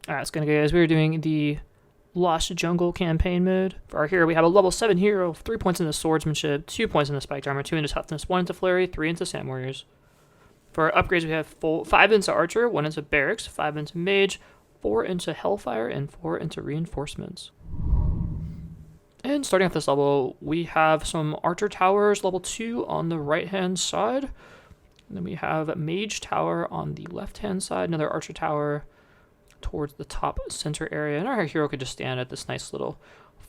Alright, let's go guys. We are doing the Lost Jungle campaign mode. For our hero, we have a level 7 hero, 3 points into swordsmanship, 2 points into spiked armor, 2 into toughness, 1 into flurry, 3 into sand warriors. For our upgrades, we have 5 into archer, 1 into barracks, 5 into mage, 4 into hellfire, and 4 into reinforcements. And starting off this level, we have some archer towers, level 2 on the right hand side. And then we have Mage Tower on the left hand side, another archer tower towards the top center area. And our hero could just stand at this nice little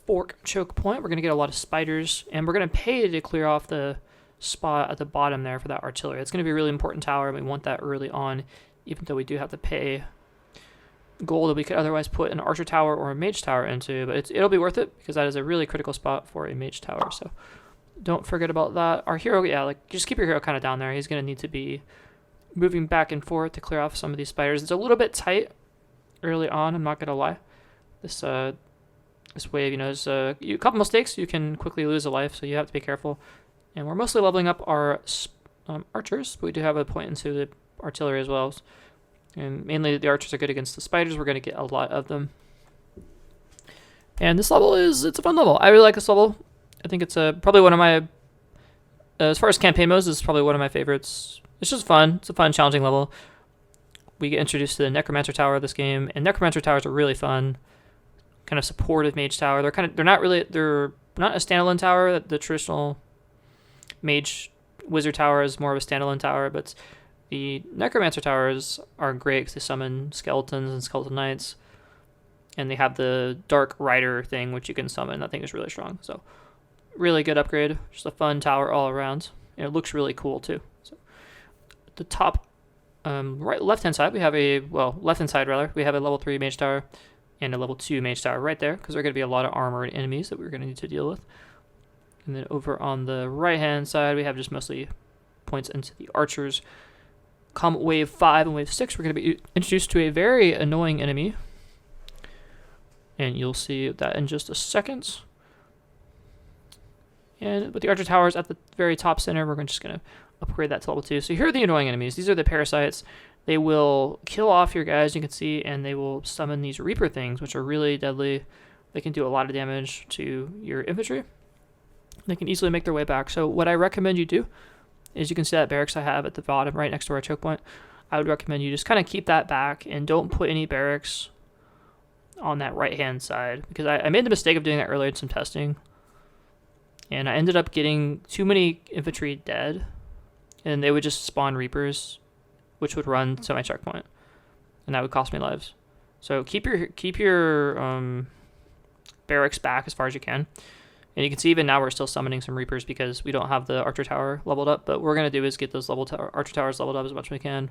fork choke point. We're going to get a lot of spiders, and we're going to pay to clear off the spot at the bottom there for that artillery. It's going to be a really important tower, and we want that early on, even though we do have to pay gold that we could otherwise put an archer tower or a mage tower into, but it'll be worth it because that is a really critical spot for a mage tower. So don't forget about that. Our hero, just keep your hero kind of down there. He's going to need to be moving back and forth to clear off some of these spiders. It's a little bit tight early on, I'm not going to lie. This wave, there's a couple mistakes, you can quickly lose a life, so you have to be careful. And we're mostly leveling up our archers, but we do have a point into the artillery as well. And mainly the archers are good against the spiders. We're going to get a lot of them. And this level it's a fun level. I really like this level. I think it's probably one of my, as far as campaign modes, this is probably one of my favorites. It's just fun. It's a fun, challenging level. We get introduced to the Necromancer Tower of this game, and Necromancer Towers are really fun, kind of supportive Mage Tower. They're not a standalone tower. The traditional Mage Wizard Tower is more of a standalone tower, but the Necromancer Towers are great because they summon skeletons and skeleton knights, and they have the Dark Rider thing, which you can summon. That thing is really strong. So really good upgrade. Just a fun tower all around. And it looks really cool too. So at the top left-hand side, we have left-hand side rather, we have a level 3 Mage Tower and a level 2 Mage Tower right there, because there are going to be a lot of armored enemies that we're going to need to deal with. And then over on the right-hand side, we have just mostly points into the archers. Come wave 5 and wave 6, we're going to be introduced to a very annoying enemy. And you'll see that in just a second. And with the archer towers at the very top center, we're just going to upgrade that to level 2. So here are the annoying enemies. These are the Parasites. They will kill off your guys, you can see, and they will summon these Reaper things, which are really deadly. They can do a lot of damage to your infantry. They can easily make their way back. So what I recommend you do is, you can see that barracks I have at the bottom right next to our choke point. I would recommend you just kind of keep that back and don't put any barracks on that right-hand side, because I made the mistake of doing that earlier in some testing, and I ended up getting too many infantry dead, and they would just spawn Reapers, which would run to my checkpoint, and that would cost me lives. So keep your barracks back as far as you can. And you can see even now we're still summoning some Reapers because we don't have the Archer Tower leveled up, but what we're going to do is get those Archer Towers leveled up as much as we can,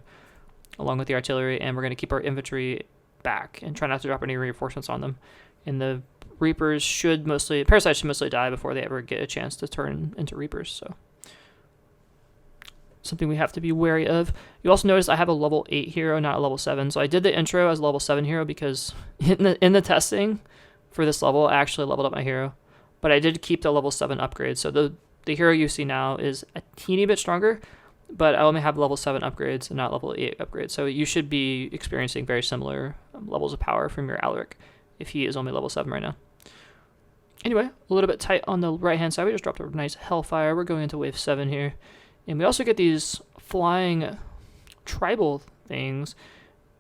along with the artillery, and we're going to keep our infantry back and try not to drop any reinforcements on them. And the Parasites should mostly die before they ever get a chance to turn into Reapers, so something we have to be wary of. You also notice I have a level 8 hero, not a level 7. So I did the intro as a level 7 hero because in the testing for this level, I actually leveled up my hero. But I did keep the level 7 upgrade. So the hero you see now is a teeny bit stronger, but I only have level 7 upgrades and not level 8 upgrades. So you should be experiencing very similar levels of power from your Alaric if he is only level 7 right now. Anyway, a little bit tight on the right-hand side. We just dropped a nice Hellfire. We're going into wave 7 here. And we also get these flying tribal things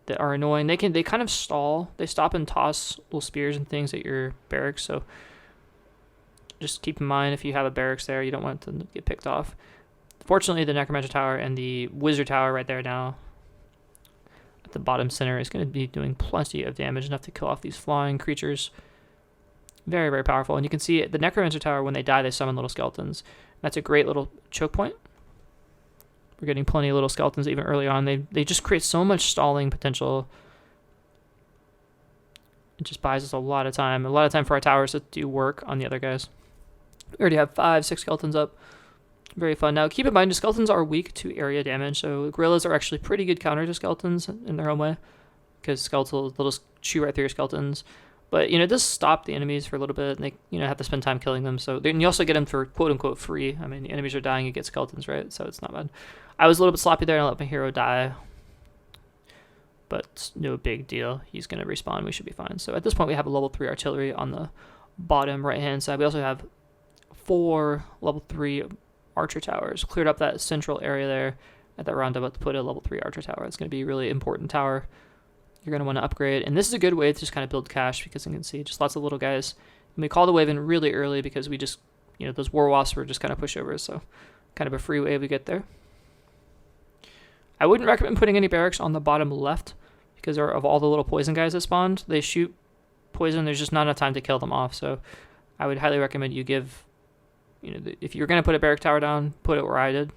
that are annoying. They kind of stall. They stop and toss little spears and things at your barracks. So just keep in mind, if you have a barracks there, you don't want them to get picked off. Fortunately, the Necromancer Tower and the Wizard Tower right there now at the bottom center is going to be doing plenty of damage, enough to kill off these flying creatures. Very, very powerful. And you can see the Necromancer Tower, when they die, they summon little skeletons. That's a great little choke point. We're getting plenty of little skeletons even early on. They just create so much stalling potential. It just buys us a lot of time. A lot of time for our towers to do work on the other guys. We already have 5, 6 skeletons up. Very fun. Now, keep in mind, the skeletons are weak to area damage, so gorillas are actually pretty good counter to skeletons in their own way, because they'll just chew right through your skeletons. But, it does stop the enemies for a little bit, and they, have to spend time killing them. So you also get them for quote-unquote free. I mean, the enemies are dying, you get skeletons, right? So it's not bad. I was a little bit sloppy there, and I let my hero die. but it's no big deal. He's going to respawn. We should be fine. So at this point, we have a level 3 artillery on the bottom right-hand side. We also have 4 level 3 archer towers. Cleared up that central area there at that roundabout to put a level 3 archer tower. It's going to be a really important tower. You're going to want to upgrade. And this is a good way to just kind of build cash because you can see just lots of little guys. And we call the wave in really early because we just, you know, those war wasps were just kind of pushovers. So kind of a free wave we get there. I wouldn't recommend putting any barracks on the bottom left because of all the little poison guys that spawned. They shoot poison. There's just not enough time to kill them off. So I would highly recommend you give, you know, if you're going to put a barrack tower down, put it where I did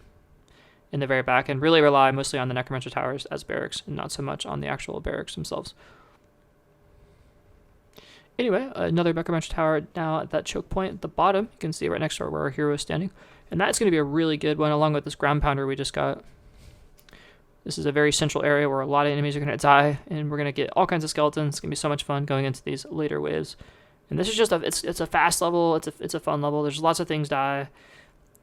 in the very back and really rely mostly on the Necromancer Towers as barracks and not so much on the actual barracks themselves. Anyway, another Necromancer Tower now at that choke point at the bottom. You can see right next to where our hero is standing. And that's going to be a really good one along with this ground pounder we just got. This is a very central area where a lot of enemies are going to die, and we're going to get all kinds of skeletons. It's going to be so much fun going into these later waves. And this is just it's a fast level. It's a fun level. There's lots of things die.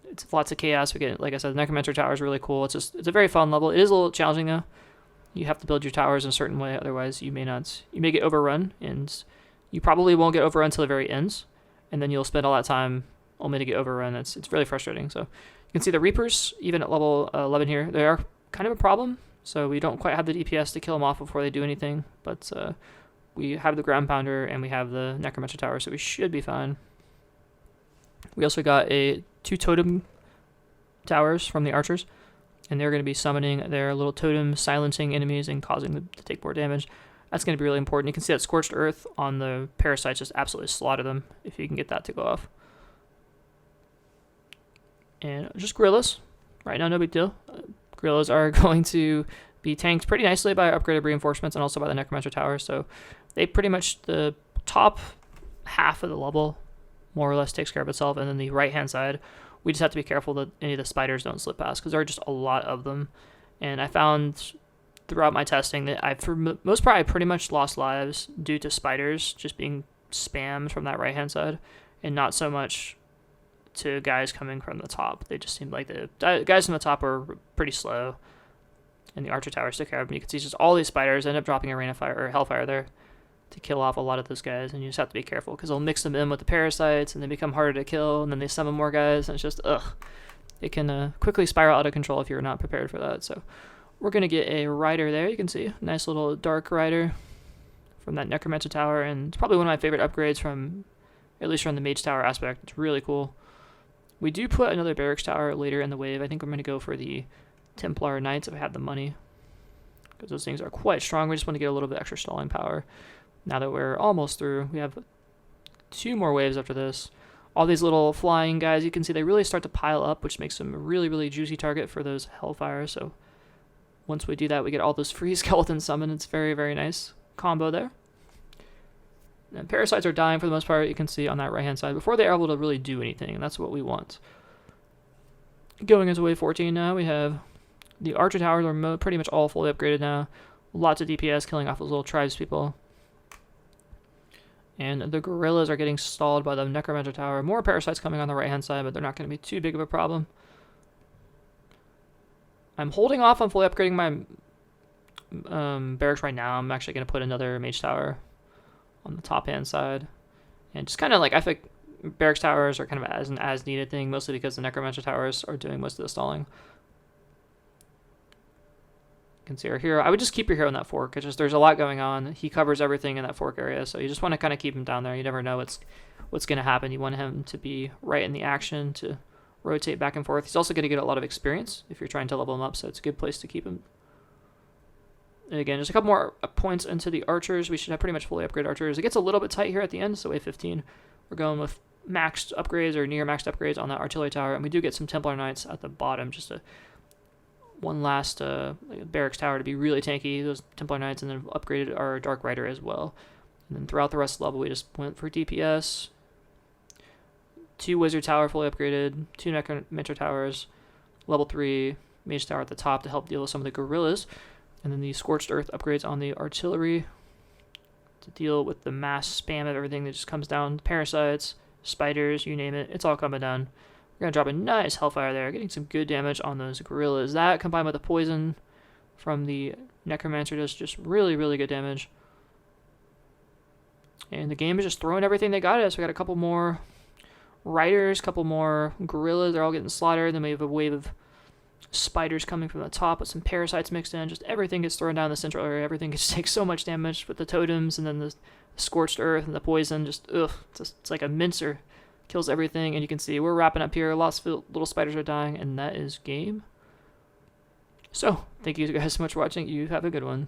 It's lots of chaos. We get, like I said, the Necromancer Tower is really cool. It's a very fun level. It is a little challenging though. You have to build your towers in a certain way, otherwise you may get overrun, and you probably won't get overrun until the very end, and then you'll spend all that time only to get overrun. It's really frustrating. So you can see the Reapers, even at level 11 here, they are kind of a problem. So we don't quite have the DPS to kill them off before they do anything, but we have the ground pounder and we have the Necromancer Tower, so we should be fine. We also got 2 totem towers from the archers, and they're going to be summoning their little totem, silencing enemies and causing them to take more damage. That's going to be really important. You can see that Scorched Earth on the Parasites just absolutely slaughter them if you can get that to go off. And just gorillas. Right now, no big deal. Gorillas are going to be tanked pretty nicely by upgraded reinforcements and also by the Necromancer Tower. So they pretty much, the top half of the level more or less takes care of itself. And then the right-hand side, we just have to be careful that any of the spiders don't slip past because there are just a lot of them. And I found throughout my testing that for most part, I pretty much lost lives due to spiders just being spammed from that right-hand side and not so much to guys coming from the top. They just seemed like the guys from the top were pretty slow, and the archer towers took care of them. You can see just all these spiders end up dropping a rain of fire or hellfire there to kill off a lot of those guys, and you just have to be careful because they'll mix them in with the parasites and they become harder to kill, and then they summon more guys, and it's just it can quickly spiral out of control if you're not prepared for that. So we're gonna get a rider there. You can see nice little dark rider from that Necromancer Tower, and it's probably one of my favorite upgrades from, at least from the Mage Tower aspect. It's really cool. We do put another barracks tower later in the wave. I think I'm going to go for the Templar Knights if I have the money, because those things are quite strong. We just want to get a little bit extra stalling power. Now that we're almost through, we have 2 more waves after this. All these little flying guys, you can see they really start to pile up, which makes them a really, really juicy target for those hellfires. So once we do that, we get all those free skeletons summoned. It's very, very nice combo there. And Parasites are dying for the most part, you can see on that right-hand side, before they're able to really do anything, and that's what we want. Going into wave 14 now, we have the Archer Towers are pretty much all fully upgraded now. Lots of DPS killing off those little tribes people. And the Gorillas are getting stalled by the Necromancer Tower. More Parasites coming on the right-hand side, but they're not going to be too big of a problem. I'm holding off on fully upgrading my barracks right now. I'm actually going to put another Mage Tower on the top hand side, and just kind of like, I think barracks towers are kind of an as needed thing, mostly because the Necromancer Towers are doing most of the stalling. You can see our hero. I would just keep your hero in that fork. It's just, there's a lot going on. He covers everything in that fork area, so you just want to kind of keep him down there. You never know what's going to happen. You want him to be right in the action, to rotate back and forth. He's also going to get a lot of experience if you're trying to level him up, so it's a good place to keep him. And again, just a couple more points into the archers. We should have pretty much fully upgraded archers. It gets a little bit tight here at the end, so wave 15. We're going with maxed upgrades or near maxed upgrades on that artillery tower, and we do get some Templar Knights at the bottom, just one last barracks tower to be really tanky, those Templar Knights, and then upgraded our Dark Rider as well. And then throughout the rest of the level, we just went for DPS, 2 Wizard Tower fully upgraded, 2 Necromancer Towers, level 3 Mage Tower at the top to help deal with some of the Gorillas, and then the Scorched Earth upgrades on the artillery to deal with the mass spam of everything that just comes down. Parasites, spiders, you name it, it's all coming down. We're going to drop a nice Hellfire there, getting some good damage on those Gorillas. That, combined with the poison from the Necromancer does just really, really good damage. And the game is just throwing everything they got at us. We got a couple more riders, a couple more gorillas. They're all getting slaughtered. Then we have a wave of spiders coming from the top with some parasites mixed in. Just everything gets thrown down the central area. Everything gets takes so much damage with the totems and then the scorched earth and the poison. Just ugh, it's like a mincer. Kills everything. And you can see we're wrapping up here. Lots of little spiders are dying, and that is game. So thank you guys so much for watching. You have a good one.